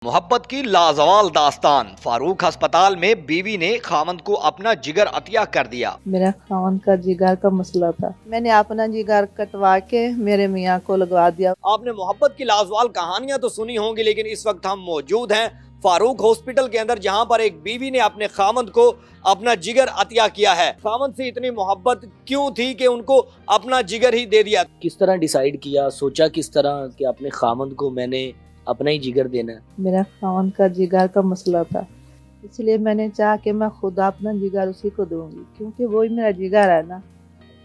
मोहब्बत की लाजवाल दास्तान। फारूक अस्पताल में बीवी ने खामंद को अपना जिगर अतिया कर दिया। मेरा खामंद का जिगर का मसला था, मैंने अपना जिगर कटवा के मेरे मियाँ को लगवा दिया। आपने मोहब्बत की लाजवाल कहानियां तो सुनी होंगी, लेकिन इस वक्त हम मौजूद हैं फारूक हॉस्पिटल के अंदर, जहां पर एक बीवी ने अपने खामंद को अपना जिगर अतिया किया है। खामंद से इतनी मोहब्बत क्यों थी कि उनको अपना जिगर ही दे दिया। किस तरह डिसाइड किया, सोचा किस तरह कि अपने खामंद को मैंने अपना ही जिगर देना है? मेरा खामंद का जिगर का मसला था, इसलिए मैंने चाहा कि मैं खुद अपना जिगर उसी को दूंगी, क्योंकि वही मेरा जिगर है ना,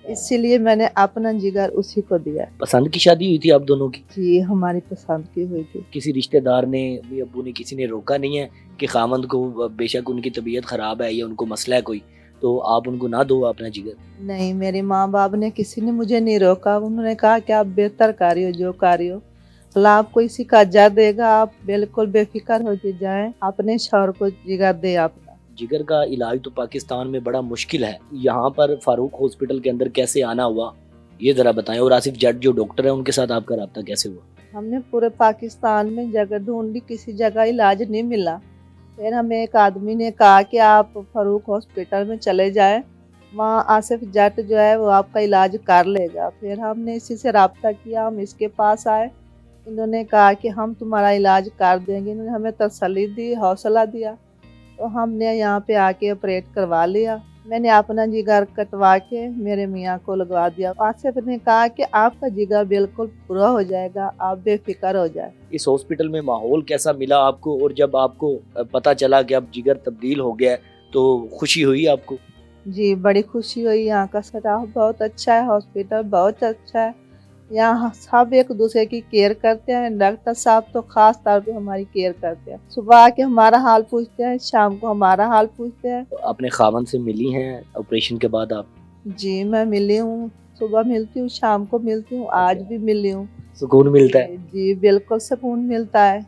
इसीलिए मैंने अपना जिगर उसी को दिया। पसंद की शादी हुई थी आप दोनों की? जी, हमारी पसंद की हुई थी। किसी रिश्तेदार ने, अम्मी अब्बू ने, किसी ने रोका नहीं है कि खामंद को, बेशक उनकी तबीयत खराब है या उनको मसला है कोई, तो आप उनको ना दो अपना जिगर? नहीं, मेरे माँ बाप ने, किसी ने मुझे नहीं रोका। उन्होंने कहा कि आप बेहतर कार्य हो, जो कार्य हो अल्लाह आपको इसी का अजर देगा, आप बिल्कुल बेफिक्र हो के जाएं, अपने शौहर को जिगर दे। अपना जिगर का इलाज तो पाकिस्तान में बड़ा मुश्किल है, यहाँ पर फारूक हॉस्पिटल के अंदर कैसे आना हुआ ये ज़रा बताएं। और आसिफ जट जो डॉक्टर है उनके साथ आपका राब्ता कैसे हुआ? हमने पूरे पाकिस्तान में जगह ढूंढी, किसी जगह इलाज नहीं मिला। फिर हमें एक आदमी ने कहा कि आप फारूक हॉस्पिटल में चले जाएं, वहाँ आसिफ जट जो है वो आपका इलाज कर लेगा। फिर हमने इसी से राब्ता किया, हम इसके पास आए, इन्होंने कहा कि हम तुम्हारा इलाज कर देंगे। इन्होंने हमें तसल्ली दी, हौसला दिया, तो हमने यहाँ पे आके ऑपरेट करवा लिया। मैंने अपना जिगर कटवा के मेरे मियाँ को लगवा दिया। आसिफ ने कहा कि आपका जिगर बिल्कुल पूरा हो जाएगा, आप बेफिक्र हो जाए। इस हॉस्पिटल में माहौल कैसा मिला आपको, और जब आपको पता चला कि अब जिगर तब्दील हो गया तो खुशी हुई आपको? जी, बड़ी खुशी हुई। यहाँ का स्टाफ बहुत अच्छा है, हॉस्पिटल बहुत अच्छा है, यहाँ सब एक दूसरे की केयर करते हैं। डॉक्टर साहब तो खास तौर पे हमारी केयर करते हैं, सुबह आके हमारा हाल पूछते हैं, शाम को हमारा हाल पूछते हैं। तो अपने खामन से मिली हैं ऑपरेशन के बाद आप? जी, मैं मिली हूँ, सुबह मिलती हूँ, शाम को मिलती हूँ, आज भी मिली हूँ। सुकून मिलता है? जी, बिल्कुल सुकून मिलता है,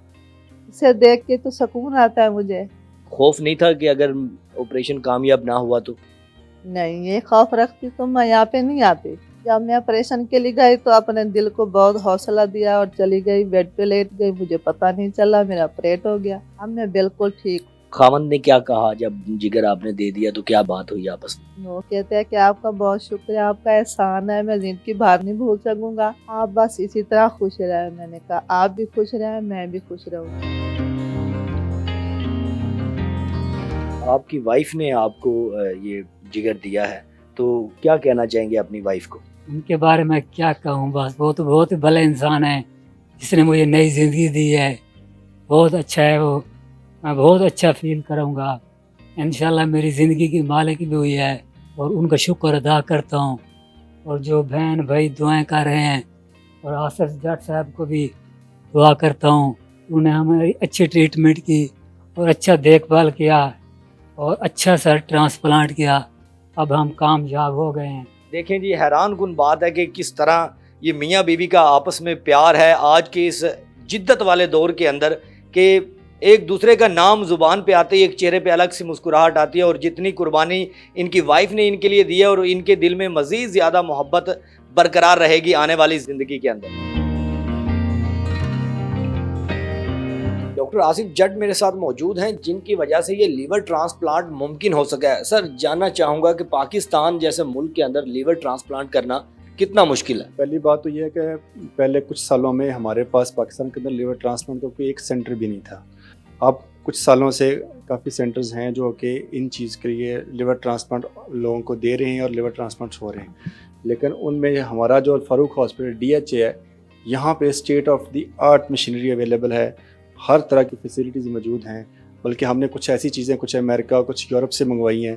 इसे देख के तो सुकून आता है मुझे। खौफ नहीं था कि अगर ऑपरेशन कामयाब ना हुआ तो? नहीं, ये खौफ रखती तो मैं यहाँ पे नहीं आती। जब मैं ऑपरेशन के लिए गई तो अपने दिल को बहुत हौसला दिया और चली गई, बेड पे लेट गई, मुझे पता नहीं चला, मेरा ऑपरेट हो गया। अब मैं बिल्कुल ठीक। खामन ने क्या कहा जब जिगर आपने दे दिया, तो क्या बात हुई आपस में? वो कहते हैं कि आपका बहुत शुक्रिया, आपका एहसान है, मैं जिंदगी भर नहीं भूल सकूंगा, आप बस इसी तरह खुश रहे। मैंने कहा आप भी खुश रहे, मैं भी खुश रहूँगी। आपकी वाइफ ने आपको ये जिगर दिया है, तो क्या कहना चाहेंगे अपनी वाइफ को? उनके बारे में क्या कहूँ, बस वो तो बहुत भले इंसान है, जिसने मुझे नई ज़िंदगी दी है। बहुत अच्छा है वो, मैं बहुत अच्छा फील करूँगा। इंशाल्लाह मेरी ज़िंदगी की मालिक भी हुई है, और उनका शुक्र अदा करता हूँ। और जो बहन भाई दुआएं कर रहे हैं, और आसिफ जट साहब को भी दुआ करता हूँ, उन्हें हमारी अच्छी ट्रीटमेंट की और अच्छा देखभाल किया और अच्छा सा ट्रांसप्लांट किया। अब हम कामयाब हो गए हैं। देखें जी, हैरान कुन बात है कि किस तरह ये मियाँ बीवी का आपस में प्यार है आज के इस जिद्दत वाले दौर के अंदर, कि एक दूसरे का नाम ज़ुबान पे आते ही एक चेहरे पे अलग सी मुस्कुराहट आती है। और जितनी कुर्बानी इनकी वाइफ ने इनके लिए दी है, और इनके दिल में मज़ीद ज़्यादा मोहब्बत बरकरार रहेगी आने वाली ज़िंदगी के अंदर। डॉक्टर आसिफ जट मेरे साथ मौजूद हैं, जिनकी वजह से ये लीवर ट्रांसप्लांट मुमकिन हो सका है। सर, जानना चाहूँगा कि पाकिस्तान जैसे मुल्क के अंदर लीवर ट्रांसप्लांट करना कितना मुश्किल है? पहली बात तो ये है कि पहले कुछ सालों में हमारे पास पाकिस्तान के अंदर लीवर ट्रांसप्लांट का कोई एक सेंटर भी नहीं था। अब कुछ सालों से काफ़ी सेंटर्स हैं जो कि इन चीज़ के लिए लिवर ट्रांसप्लांट लोगों को दे रहे हैं और लिवर ट्रांसप्लांट्स हो रहे हैं। लेकिन उनमें हमारा जो फारूक हॉस्पिटल DHA है, यहाँ पे state of the art machinery available है, हर तरह की फैसिलिटीज़ मौजूद हैं। बल्कि हमने कुछ ऐसी चीज़ें कुछ अमेरिका, कुछ यूरोप से मंगवाई हैं,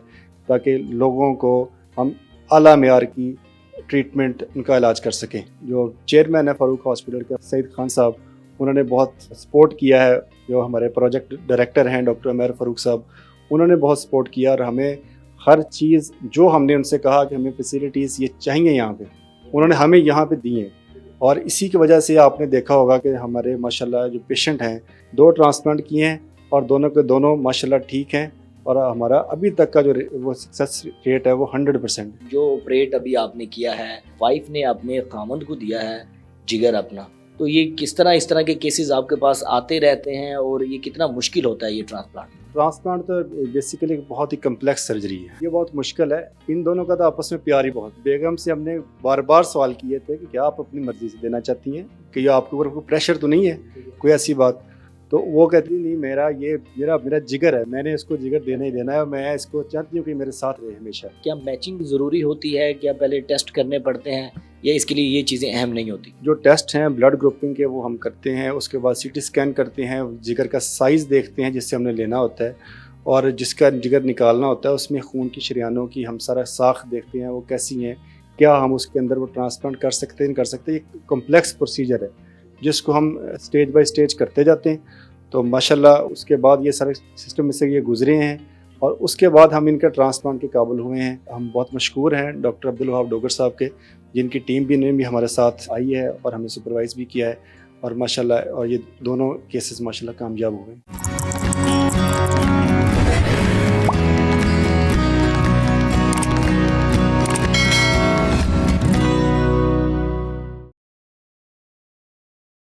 ताकि लोगों को हम आला मेयार की ट्रीटमेंट, उनका इलाज कर सकें। जो चेयरमैन है फारूक हॉस्पिटल के, सईद खान साहब, उन्होंने बहुत सपोर्ट किया है। जो हमारे प्रोजेक्ट डायरेक्टर हैं डॉक्टर उमर फारूक साहब, उन्होंने बहुत सपोर्ट किया, और हमें हर चीज़ जो हमने उनसे कहा कि हमें फैसिलिटीज़ ये चाहिए यहाँ पे, उन्होंने हमें यहाँ पे दी हैं। और इसी की वजह से आपने देखा होगा कि हमारे माशाल्लाह जो पेशेंट हैं, 2 ट्रांसप्लांट किए हैं और दोनों के दोनों माशाल्लाह ठीक हैं। और हमारा अभी तक का जो वो सक्सेस रेट है वो 100%। जो ऑपरेट अभी आपने किया है, वाइफ ने अपने खामंद को दिया है जिगर अपना, تو یہ کس طرح اس طرح کے کیسز آپ کے پاس آتے رہتے ہیں اور یہ کتنا مشکل ہوتا ہے یہ ٹرانسپلانٹ؟ ٹرانسپلانٹ تو بیسیکلی بہت ہی کمپلیکس سرجری ہے، یہ بہت مشکل ہے. ان دونوں کا تو آپس میں پیار ہی بہت. بیگم سے ہم نے بار بار سوال کیے تھے کہ کیا آپ اپنی مرضی سے دینا چاہتی ہیں، کہ یہ آپ کے اوپر کوئی پریشر تو نہیں ہے، کوئی ایسی بات؟ تو وہ کہتی نہیں، میرا جگر ہے، میں نے اس کو جگر دینا ہی دینا ہے، میں اس کو چاہتی ہوں کہ میرے ساتھ رہے ہمیشہ. کیا میچنگ ضروری ہوتی ہے؟ کیا پہلے ٹیسٹ کرنے پڑتے ہیں یا اس کے لیے یہ چیزیں اہم نہیں ہوتی؟ جو ٹیسٹ ہیں بلڈ گروپنگ کے وہ ہم کرتے ہیں، اس کے بعد سی ٹی اسکین کرتے ہیں، جگر کا سائز دیکھتے ہیں جس سے ہم نے لینا ہوتا ہے، اور جس کا جگر نکالنا ہوتا ہے اس میں خون کی شریانوں کی ہم سارا ساخت دیکھتے ہیں وہ کیسی ہیں، کیا ہم اس کے اندر وہ ٹرانسپلانٹ کر سکتے ہیں نہیں کر سکتے. یہ کمپلیکس پروسیجر ہے جس کو ہم اسٹیج بائی اسٹیج کرتے جاتے ہیں. تو ماشاءاللہ اس کے بعد یہ سارے سسٹم میں سے یہ گزرے ہیں اور اس کے بعد ہم ان کا ٹرانسپلانٹ کے قابل ہوئے ہیں. ہم بہت مشکور ہیں ڈاکٹر عبدالوہاب ڈوگر صاحب کے، جن کی ٹیم بھی نے بھی ہمارے ساتھ آئی ہے اور ہمیں سپروائز بھی کیا ہے، اور ماشاءاللہ اور یہ دونوں کیسز ماشاءاللہ کامیاب ہوئے.